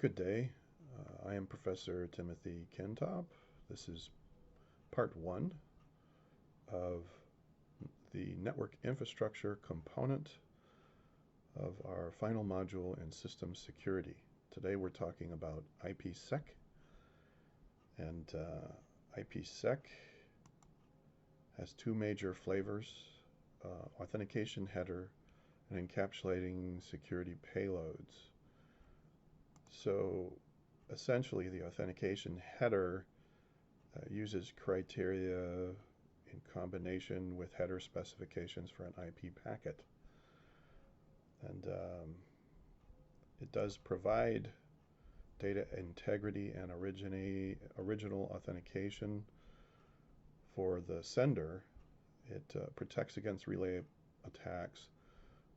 Good day. I am Professor Timothy Kentop. This is part one of the network infrastructure component of our final module in systems security. Today we're talking about IPSEC, and IPSEC has two major flavors, authentication header and encapsulating security payloads. So essentially the authentication header uses criteria in combination with header specifications for an IP packet. And it does provide data integrity and original authentication for the sender. It protects against relay attacks,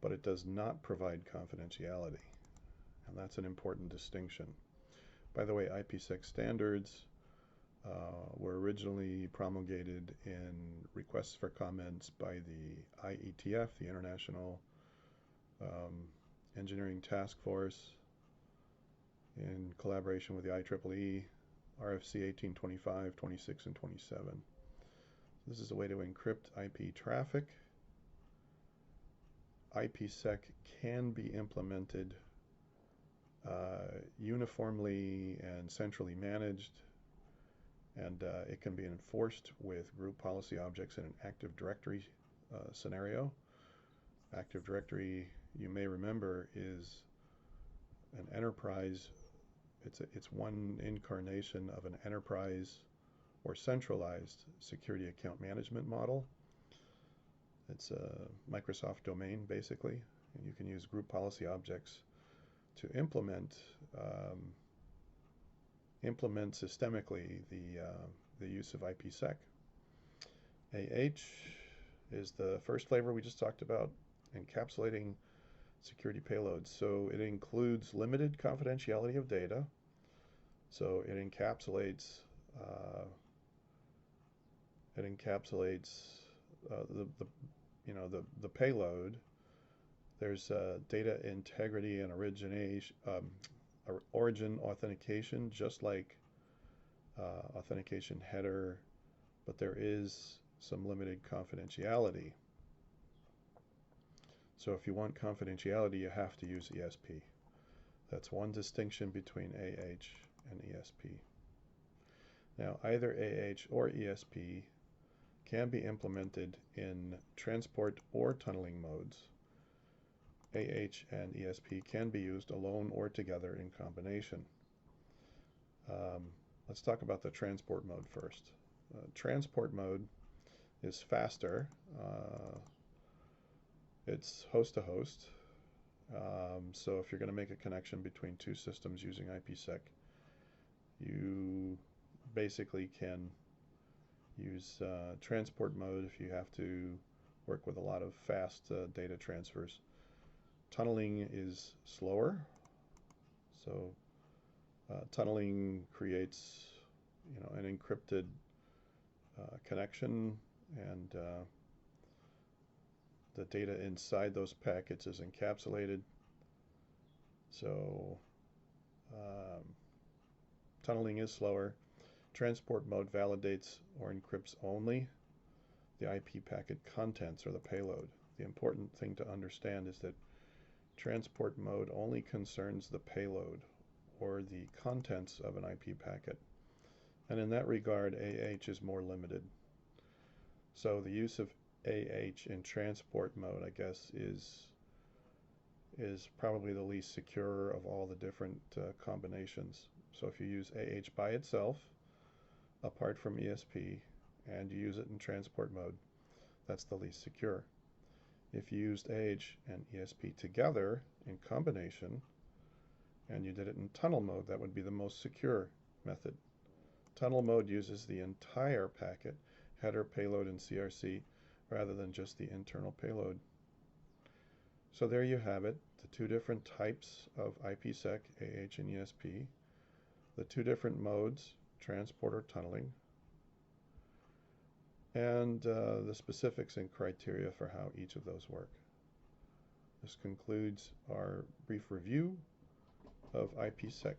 but it does not provide confidentiality. And that's an important distinction. By the way, IPSEC standards were originally promulgated in requests for comments by the IETF, the International Engineering Task Force, in collaboration with the IEEE, RFC 1825, 26, and 27. This is a way to encrypt IP traffic. IPSEC can be implemented uniformly and centrally managed, and it can be enforced with group policy objects in an Active Directory scenario. Active Directory, you may remember, is an enterprise. It's one incarnation of an enterprise or centralized security account management model. It's a Microsoft domain, basically, and you can use group policy objects to implement systemically the use of IPSEC. AH is the first flavor we just talked about, encapsulating security payloads. So it includes limited confidentiality of data. So it encapsulates the payload. There's data integrity and origin authentication, just like authentication header, but there is some limited confidentiality. So if you want confidentiality, you have to use ESP. That's one distinction between AH and ESP. Now, either AH or ESP can be implemented in transport or tunneling modes. AH and ESP can be used alone or together in combination. Let's talk about the transport mode first. Transport mode is faster. It's host to host. So if you're going to make a connection between two systems using IPSEC, you basically can use transport mode if you have to work with a lot of fast data transfers. Tunneling is slower, so tunneling creates, an encrypted connection, and the data inside those packets is encapsulated. So tunneling is slower. Transport mode validates or encrypts only the IP packet contents or the payload. The important thing to understand is that transport mode only concerns the payload or the contents of an IP packet. And in that regard, AH is more limited. So the use of AH in transport mode, I guess, is probably the least secure of all the different combinations. So if you use AH by itself, apart from ESP, and you use it in transport mode, that's the least secure. If you used AH and ESP together in combination, and you did it in tunnel mode, that would be the most secure method. Tunnel mode uses the entire packet, header, payload, and CRC, rather than just the internal payload. So there you have it, the two different types of IPSEC, AH and ESP, the two different modes, transport or tunneling, and the specifics and criteria for how each of those work. This concludes our brief review of IPSEC